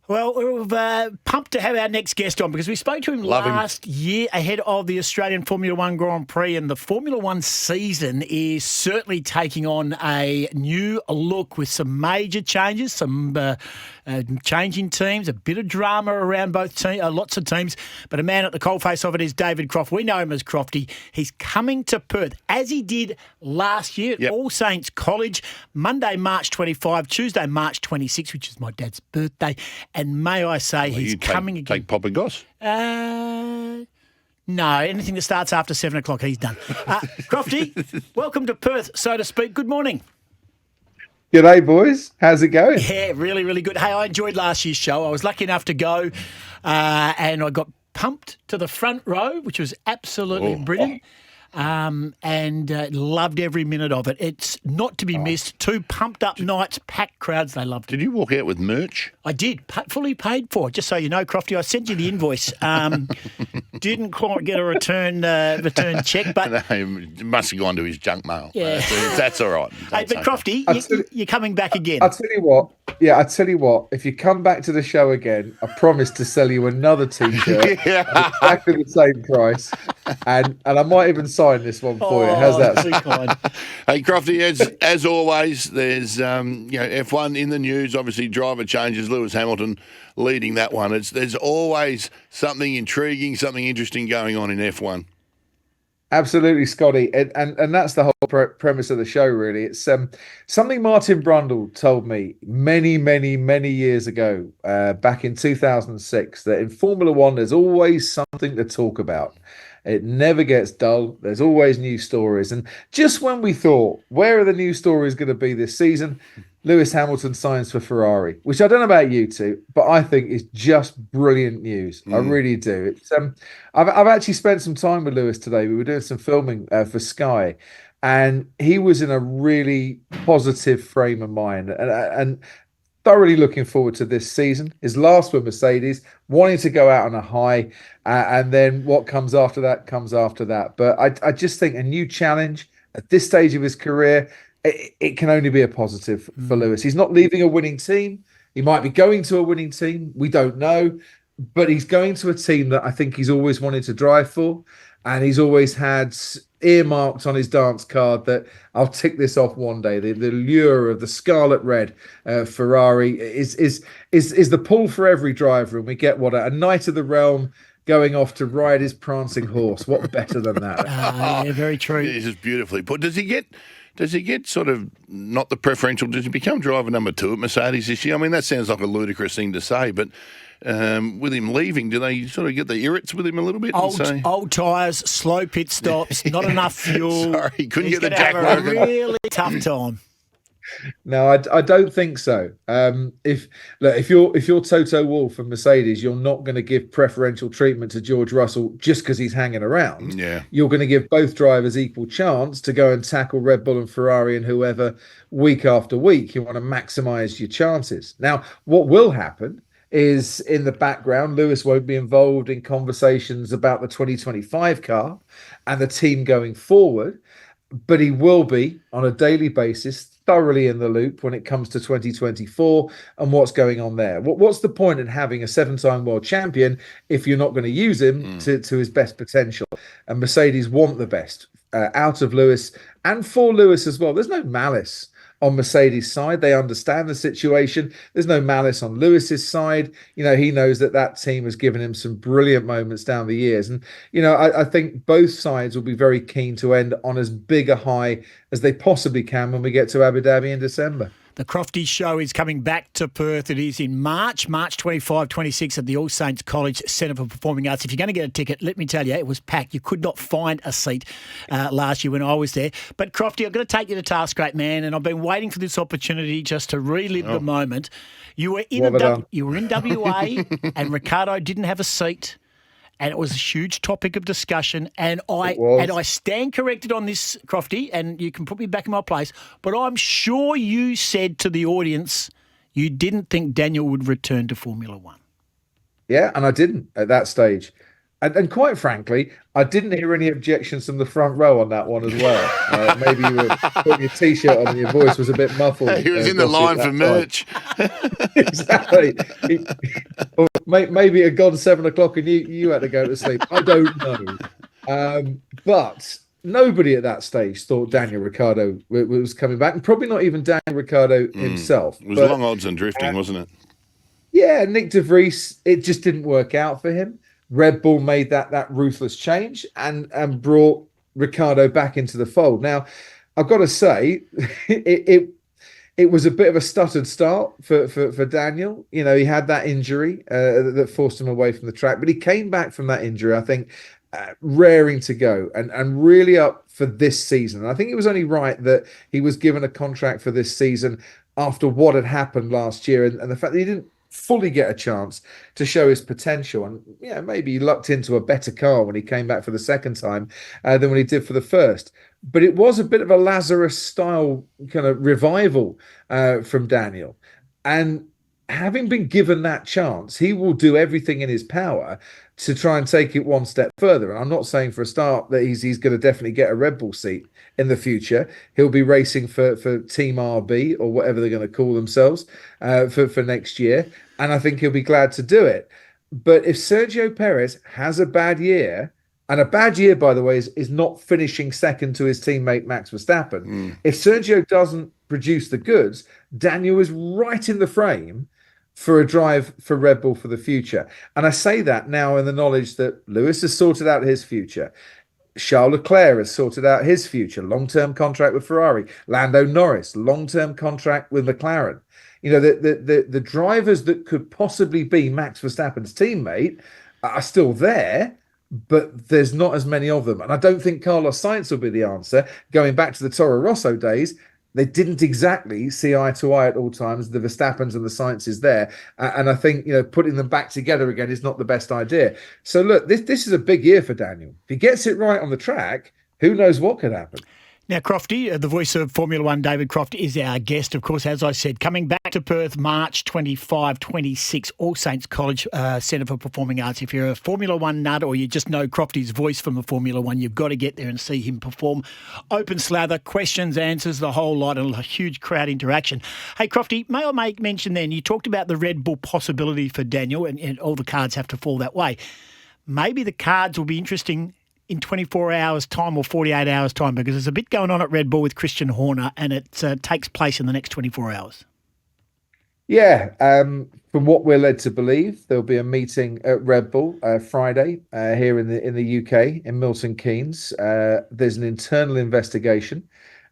Well, we're pumped to have our next guest on because we spoke to him last year ahead of the Australian Formula One Grand Prix, and the Formula One season is certainly taking on a new look with some major changes, some changing teams, a bit of drama around both teams, lots of teams, but a man at the coalface of it is David Croft. We know him as Crofty. He's coming to Perth, as he did last year at All Saints College, Monday, March 25, Tuesday, March 26, which is my dad's birthday. And may I say, he's coming again. Take Pop and Goss? No, anything that starts after 7 o'clock, he's done. Crofty, welcome to Perth, so to speak. Good morning. G'day, boys. How's it going? Yeah, really, really good. Hey, I enjoyed last year's show. I was lucky enough to go and I got pumped to the front row, which was absolutely brilliant. And loved every minute of it. It's not to be missed. 2 pumped up nights, packed crowds. They loved it. Did you walk out with merch? I did, fully paid for. Just so you know, Crofty, I sent you the invoice. Didn't quite get a return check, but No, it must have gone to his junk mail. Yeah. That's all right. Hey, but Crofty, you're coming back again. I'll tell you what. Yeah, I tell you what. If you come back to the show again, I promise to sell you another T-shirt at exactly the same price, and I might even sign this one for you. How's that? Too kind. Hey, Crofty, as always, there's F1 in the news. Obviously, driver changes. Lewis Hamilton leading that one. There's always something intriguing, something interesting going on in F1. Absolutely, Scotty, and that's the whole premise of the show. Really, it's something Martin Brundle told me many years ago, back in 2006, that in Formula One there's always something to talk about. It never gets dull. There's always new stories. And just when we thought, where are the new stories going to be this season, Lewis Hamilton signs for Ferrari, which I don't know about you two, but I think is just brilliant news. I really do. It's I've actually spent some time with Lewis today. We were doing some filming for Sky, and he was in a really positive frame of mind and thoroughly looking forward to this season. His last with Mercedes, wanting to go out on a high, and then what comes after that comes after that. But I just think a new challenge at this stage of his career, it can only be a positive for Lewis. He's not leaving a winning team. He might be going to a winning team. We don't know. But he's going to a team that I think he's always wanted to drive for. And he's always had earmarked on his dance card that I'll tick this off one day. The lure of the scarlet red Ferrari is the pull for every driver. And we get a Knight of the Realm going off to ride his prancing horse. What better than that? Yeah, very true. This is beautifully put. Does he get sort of not the preferential? Does he become driver number 2 at Mercedes this year? I mean, that sounds like a ludicrous thing to say, but with him leaving, do they sort of get the irrits with him a little bit? Old tyres, slow pit stops, not enough fuel. Sorry, couldn't get the He's jack gonna have working. a really tough time. No, I don't think so. If you're Toto Wolff from Mercedes, you're not going to give preferential treatment to George Russell just because he's hanging around. Yeah, you're going to give both drivers equal chance to go and tackle Red Bull and Ferrari and whoever week after week. You want to maximise your chances. Now, what will happen is in the background, Lewis won't be involved in conversations about the 2025 car and the team going forward, but he will be on a daily basis thoroughly in the loop when it comes to 2024 and what's going on there. What's the point in having a 7-time world champion if you're not going to use him to his best potential? And Mercedes want the best out of Lewis and for Lewis as well. There's no malice on Mercedes' side. They understand the situation. There's no malice on Lewis's side. You know, he knows that team has given him some brilliant moments down the years. And, you know, I think both sides will be very keen to end on as big a high as they possibly can when we get to Abu Dhabi in December. The Crofty Show is coming back to Perth. It is in March 25, 26 at the All Saints College Centre for Performing Arts. If you're going to get a ticket, let me tell you, it was packed. You could not find a seat last year when I was there. But Crofty, I'm going to take you to task, great man, and I've been waiting for this opportunity just to relive the moment. You were in WA and Ricciardo didn't have a seat. And it was a huge topic of discussion, and I stand corrected on this, Crofty, and you can put me back in my place, but I'm sure you said to the audience you didn't think Daniel would return to Formula One. Yeah, and I didn't at that stage. And quite frankly, I didn't hear any objections from the front row on that one as well. Maybe you were putting your t-shirt on and your voice was a bit muffled. He was in the Gossie, at line for that time. merch. Exactly. Or maybe it had gone 7 o'clock and you had to go to sleep. I don't know. But nobody at that stage thought Daniel Ricciardo was coming back, and probably not even Daniel Ricciardo himself. It was long odds on drifting, wasn't it? Yeah, Nick de Vries, it just didn't work out for him. Red Bull made that ruthless change and brought Ricciardo back into the fold. Now, I've got to say, it was a bit of a stuttered start for Daniel. You know, he had that injury that forced him away from the track, but he came back from that injury, I think, raring to go and really up for this season. And I think it was only right that he was given a contract for this season after what had happened last year and the fact that he didn't fully get a chance to show his potential. And maybe he lucked into a better car when he came back for the second time than when he did for the first. But it was a bit of a Lazarus style kind of revival from Daniel. And having been given that chance, he will do everything in his power to try and take it one step further. And I'm not saying for a start that he's going to definitely get a Red Bull seat in the future. He'll be racing for Team RB or whatever they're going to call themselves for next year. And I think he'll be glad to do it. But if Sergio Perez has a bad year, and a bad year, by the way, is not finishing second to his teammate Max Verstappen. If Sergio doesn't produce the goods, Daniel is right in the frame for a drive for Red Bull for the future. And I say that now in the knowledge that Lewis has sorted out his future. Charles Leclerc has sorted out his future, long-term contract with Ferrari. Lando Norris, long-term contract with McLaren. You know, the drivers that could possibly be Max Verstappen's teammate are still there, but there's not as many of them. And I don't think Carlos Sainz will be the answer. Going back to the Toro Rosso days, they didn't exactly see eye to eye at all times, the Verstappens and the Sainzes there. And I think, putting them back together again is not the best idea. So look, this is a big year for Daniel. If he gets it right on the track, who knows what could happen. Now, Crofty, the voice of Formula One, David Croft, is our guest. Of course, as I said, coming back to Perth, March 25, 26, All Saints College Centre for Performing Arts. If you're a Formula One nut or you just know Crofty's voice from the Formula One, you've got to get there and see him perform. Open slather, questions, answers, the whole lot, and a huge crowd interaction. Hey, Crofty, may I make mention then, you talked about the Red Bull possibility for Daniel, and all the cards have to fall that way. Maybe the cards will be interesting in 24 hours' time or 48 hours' time, because there's a bit going on at Red Bull with Christian Horner, and it takes place in the next 24 hours. Yeah, from what we're led to believe, there'll be a meeting at Red Bull Friday here in the UK, in Milton Keynes. There's an internal investigation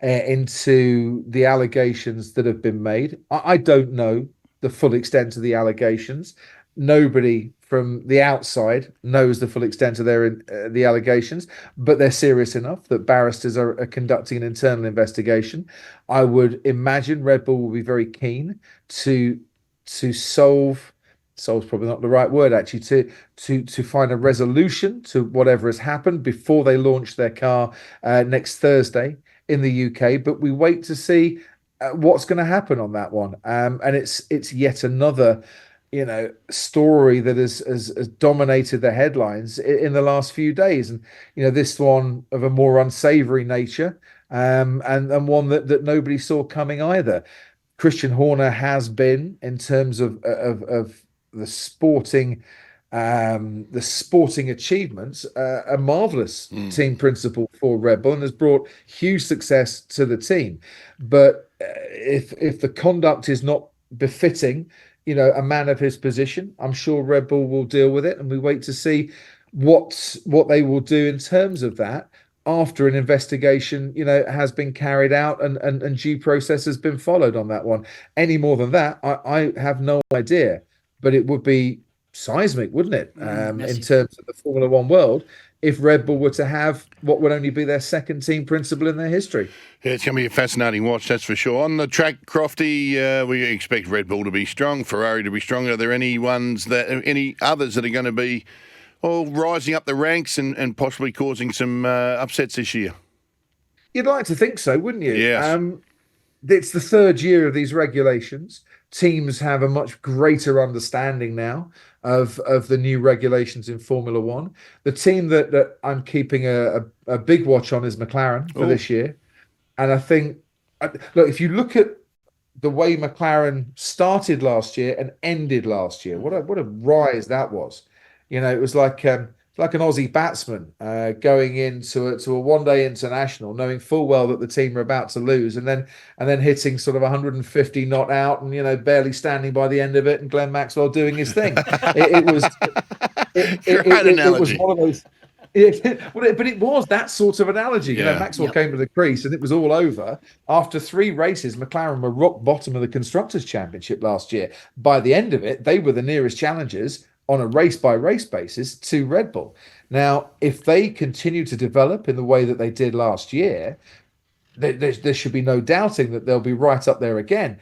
into the allegations that have been made. I don't know the full extent of the allegations. Nobody from the outside knows the full extent of the allegations, but they're serious enough that barristers are conducting an internal investigation. I would imagine Red Bull will be very keen to solve's probably not the right word, actually, to find a resolution to whatever has happened before they launch their car next Thursday in the UK. But we wait to see what's going to happen on that one. And it's yet another story that has dominated the headlines in the last few days. And, this one of a more unsavory nature, and one that nobody saw coming either. Christian Horner has been, in terms of the sporting achievements, a marvelous team principal for Red Bull, and has brought huge success to the team. But if the conduct is not befitting a man of his position, I'm sure Red Bull will deal with it, and we wait to see what they will do in terms of that after an investigation has been carried out and due process has been followed on that one. Any more than that, I have no idea, but it would be seismic, wouldn't it, in terms of the Formula One world, if Red Bull were to have what would only be their second team principal in their history. Yeah, it's going to be a fascinating watch, that's for sure. On the track, Crofty, we expect Red Bull to be strong, Ferrari to be strong. Are there any others that are going to be rising up the ranks and possibly causing some upsets this year? You'd like to think so, wouldn't you? Yes. It's the third year of these regulations. teams have a much greater understanding now of the new regulations in Formula One. The team that I'm keeping a big watch on is McLaren for this year. And I think, look, if you look at the way McLaren started last year and ended last year, what a rise that was. It was like an Aussie batsman going into a one-day international, knowing full well that the team are about to lose, and then hitting sort of 150 not out, and barely standing by the end of it, and Glenn Maxwell doing his thing. It was one of those. But it was that sort of analogy. Maxwell came to the crease and it was all over. After 3 races, McLaren were rock bottom of the Constructors' Championship last year. By the end of it, they were the nearest challengers on a race-by-race basis to Red Bull. Now, if they continue to develop in the way that they did last year, there should be no doubting that they'll be right up there again.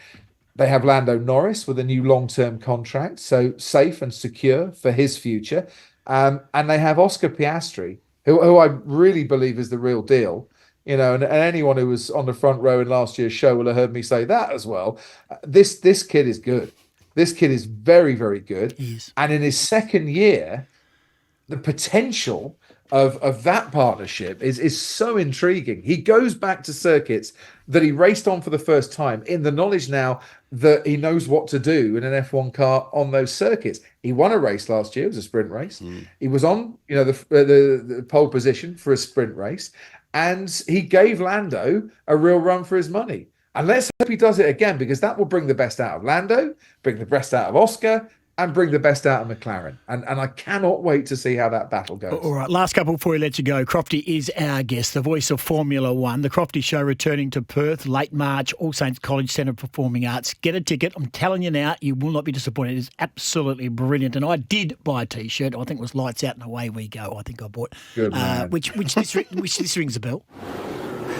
They have Lando Norris with a new long-term contract, so safe and secure for his future. And they have Oscar Piastri, who I really believe is the real deal. And anyone who was on the front row in last year's show will have heard me say that as well. This kid is good. This kid is very, very good. And in his second year, the potential of that partnership is so intriguing. He goes back to circuits that he raced on for the first time in the knowledge now that he knows what to do in an F1 car on those circuits. He won a race last year. It was a sprint race. He was on, the pole position for a sprint race, and he gave Lando a real run for his money. And let's hope he does it again, because that will bring the best out of Lando, bring the best out of Oscar, and bring the best out of McLaren. And I cannot wait to see how that battle goes. All right, last couple before we let you go. Crofty is our guest, the voice of Formula One. The Crofty Show returning to Perth late March, All Saints College Centre of Performing Arts. Get a ticket. I'm telling you now, you will not be disappointed. It is absolutely brilliant. And I did buy a T-shirt. I think it was Lights Out and Away We Go. I think I bought. Good man. Which this rings a bell.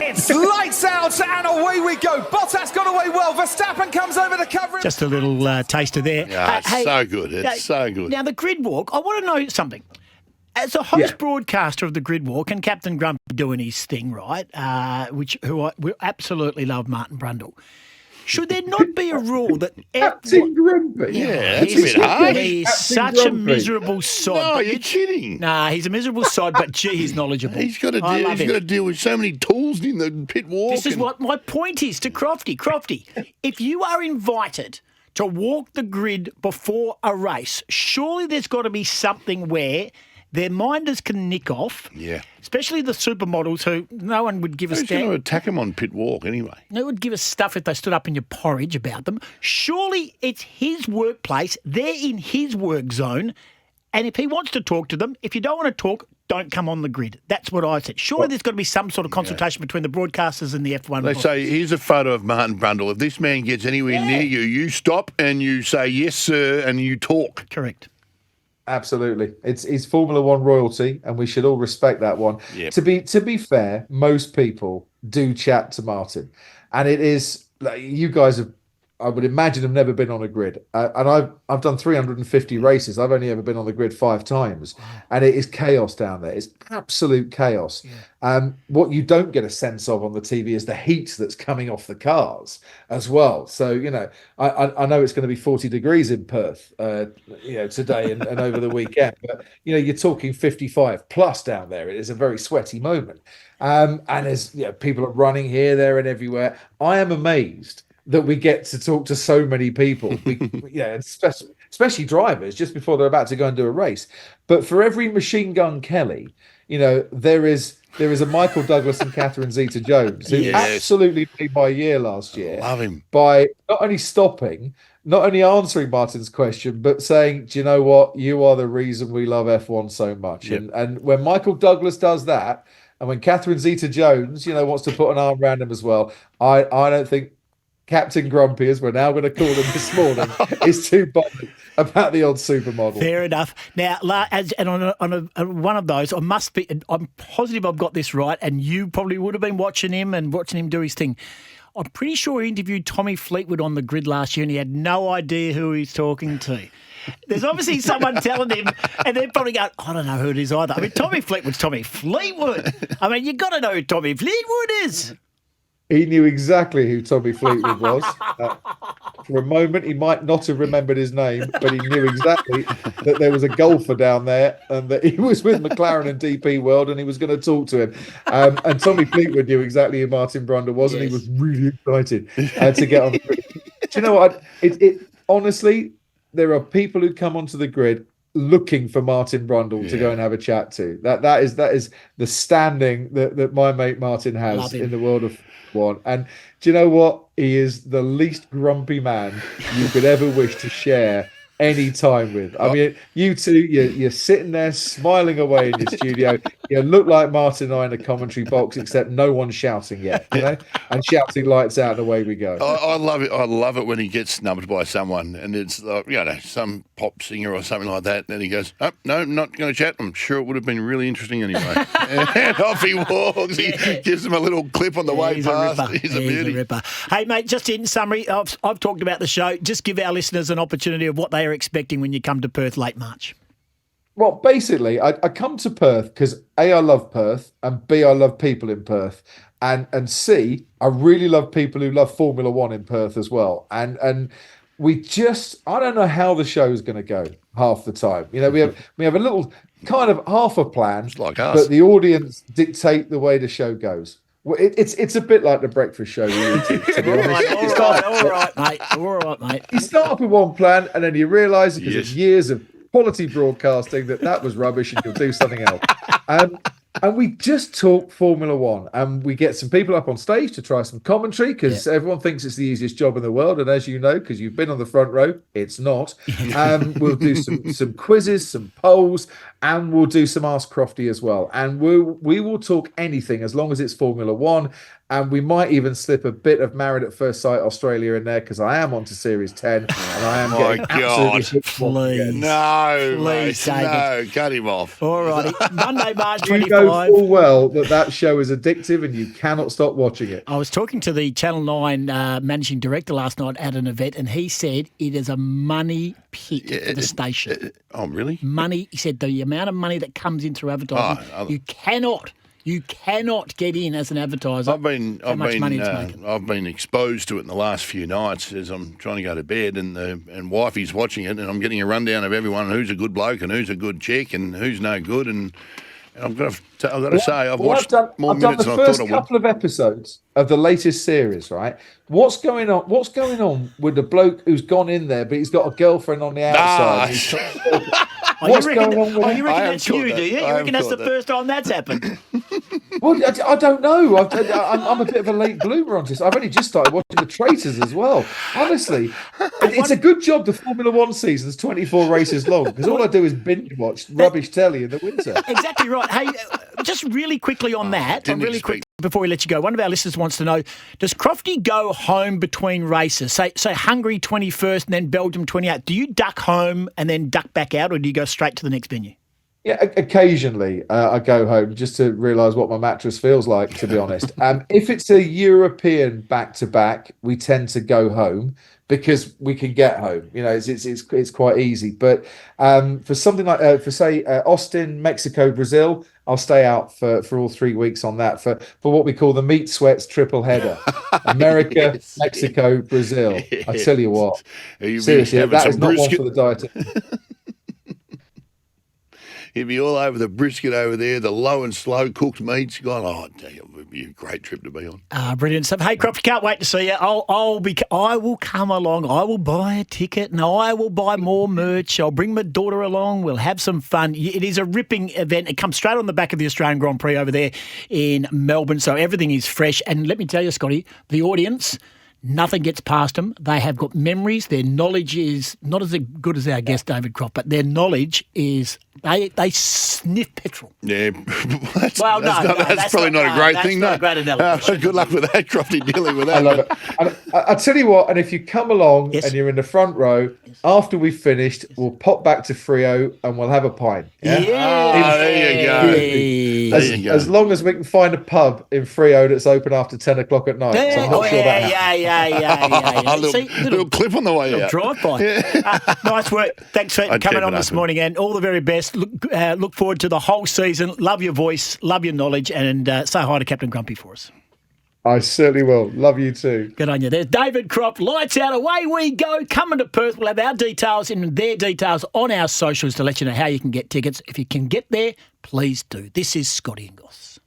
It's lights out and away we go. Bottas got away well. Verstappen comes over to cover it. Just a little taster there. Yeah, it's so good. It's so good. Now, the grid walk, I want to know something. As a host broadcaster of the grid walk, and Captain Grumpy doing his thing, right, we absolutely love Martin Brundle. Should there not be a rule that... Captain Grumpy? Yeah, that's a bit harsh. He's such a miserable sod. No, you're kidding. Nah, he's a miserable sod, but gee, he's knowledgeable. He's got to deal with so many tools in the pit walk. This is what my point is to Crofty. Crofty, if you are invited to walk the grid before a race, surely there's got to be something where their minders can nick off. Yeah. Especially the supermodels who no one would give a Who's going to attack them on pit walk anyway? No one would give us stuff if they stood up in your porridge about them. Surely it's his workplace. They're in his work zone. And if he wants to talk to them, if you don't want to talk, don't come on the grid. That's what I said. Surely there's got to be some sort of consultation between the broadcasters and the F1. They say, here's a photo of Martin Brundle. If this man gets anywhere near you, you stop and you say, yes, sir, and you talk. Correct. Absolutely. It's Formula One royalty, and we should all respect that one. Yep. To be fair, most people do chat to Martin. And it is, like, you guys have, I would imagine, have never been on a grid. And I've done 350 races. I've only ever been on the grid 5 times. And it is chaos down there. It's absolute chaos. Yeah. What you don't get a sense of on the TV is the heat that's coming off the cars as well. So, I know it's going to be 40 degrees in Perth, today and over the weekend. But, you're talking 55 plus down there. It is a very sweaty moment. And there's, people are running here, there and everywhere. I am amazed that we get to talk to so many people, especially drivers, just before they're about to go and do a race. But for every Machine Gun Kelly, there is a Michael Douglas and Catherine Zeta-Jones who absolutely made my year last year. Love him. By not only stopping, not only answering Martin's question, but saying, do you know what? You are the reason we love F1 so much. Yep. And when Michael Douglas does that, and when Catherine Zeta-Jones, wants to put an arm around him as well, I don't think Captain Grumpy, as we're now going to call him this morning, is too bothered about the old supermodel. Fair enough. Now, on one of those, I'm positive I've got this right, and you probably would have been watching him do his thing. I'm pretty sure he interviewed Tommy Fleetwood on the grid last year, and he had no idea who he's talking to. There's obviously someone telling him, and they're probably going, I don't know who it is either. I mean, Tommy Fleetwood's Tommy Fleetwood. I mean, you've got to know who Tommy Fleetwood is. He knew exactly who Tommy Fleetwood was. For a moment, he might not have remembered his name, but he knew exactly that there was a golfer down there and that he was with McLaren and DP World and he was going to talk to him. And Tommy Fleetwood knew exactly who Martin Brundle was, and he was really excited to get on the grid. Do you know what? Honestly, there are people who come onto the grid looking for Martin Brundle to go and have a chat to. That is the standing that my mate Martin has in the world of one. And do you know what? He is the least grumpy man you could ever wish to share any time with. I mean, you two, you're sitting there smiling away in your studio. You look like Martin and I in a commentary box, except no one's shouting yet, and shouting lights out and away we go. I love it. I love it when he gets snubbed by someone and it's some pop singer or something like that. And then he goes, "Oh, no, I'm not going to chat. I'm sure it would have been really interesting anyway." And off he walks. He gives him a little clip on the way past. He's a beauty. Ripper. Hey, mate, just in summary, I've talked about the show. Just give our listeners an opportunity of what they are expecting when you come to Perth late March. Well, basically, I come to Perth because A, I love Perth, and B, I love people in Perth, and C, I really love people who love Formula One in Perth as well. And I don't know how the show's going to go half the time. We have a little kind of half a plan, it's like us, but the audience dictate the way the show goes. Well, it's a bit like the breakfast show. Really, to be honest. All right, mate. You start off with one plan, and then you realise because of years of quality broadcasting that was rubbish, and you'll do something else. And we just talk Formula One, and we get some people up on stage to try some commentary because everyone thinks it's the easiest job in the world, and as you know, because you've been on the front row, it's not. We'll do some quizzes, some polls, and we'll do some Ask Crofty as well. And we will talk anything as long as it's Formula One. And we might even slip a bit of Married at First Sight Australia in there because I am on to Series 10 and I am getting absolutely Please. Please, no, cut him off. All righty. Monday, March 25. You know full well that show is addictive and you cannot stop watching it. I was talking to the Channel 9 managing director last night at an event and he said it is a money pit for the station. Oh, really? Money. He said the amount of money that comes in through advertising, you cannot get in as an advertiser. I've been exposed to it in the last few nights as I'm trying to go to bed, and wifey's watching it, and I'm getting a rundown of everyone who's a good bloke and who's a good chick and who's no good. And I've got to say, I've watched more minutes than I thought I would. I've done the first couple of episodes of the latest series. Right, what's going on with the bloke who's gone in there, but he's got a girlfriend on the outside? What's going on with you reckon that's you, do you? You reckon that's the first time that's happened? Well, I don't know. I'm a bit of a late bloomer on this. I've only just started watching The Traitors as well. Honestly, it's a good job the Formula One season's 24 races long because all I do is binge watch rubbish telly in the winter. Exactly right. Hey, just really quickly on that, quick before we let you go, one of our listeners wants to know, does Crofty go home between races? Say Hungary 21st and then Belgium 28th. Do you duck home and then duck back out or do you go straight to the next venue? Yeah, occasionally I go home just to realise what my mattress feels like, to be honest. If it's a European back-to-back, we tend to go home because we can get home. It's quite easy. But for something like, Austin, Mexico, Brazil, I'll stay out for all 3 weeks on that for what we call the meat sweats triple header. America, Mexico, Brazil. Yes. I tell you what, seriously, that is not one for the dietitian. He'd be all over the brisket over there, the low and slow cooked meats. God, it would be a great trip to be on. Brilliant stuff. Hey, Croft, can't wait to see you. I will come along. I will buy a ticket and I will buy more merch. I'll bring my daughter along. We'll have some fun. It is a ripping event. It comes straight on the back of the Australian Grand Prix over there in Melbourne, so everything is fresh. And let me tell you, Scotty, the audience, nothing gets past them. They have got memories. Their knowledge is not as good as our guest, David Croft, but their knowledge is they sniff petrol. Yeah. That's probably not a great thing. Not a great analogy. Good luck with that, Crofty, dealing with that. I love it. And I tell you what, and if you come along and you're in the front row, after we've finished, we'll pop back to Freo and we'll have a pint. Yeah. There you go. As long as we can find a pub in Freo that's open after 10 o'clock at night. So I'm not sure that happens. Yeah. Little clip on the way out. Drive-by. Nice work. Thanks for coming on this morning, and all the very best. Look forward to the whole season. Love your voice, love your knowledge, and say hi to Captain Grumpy for us. I certainly will. Love you too. Good on you. There's David Croft. Lights out, away we go. Coming to Perth. We'll have our details and their details on our socials to let you know how you can get tickets. If you can get there, please do. This is Scotty and Goss.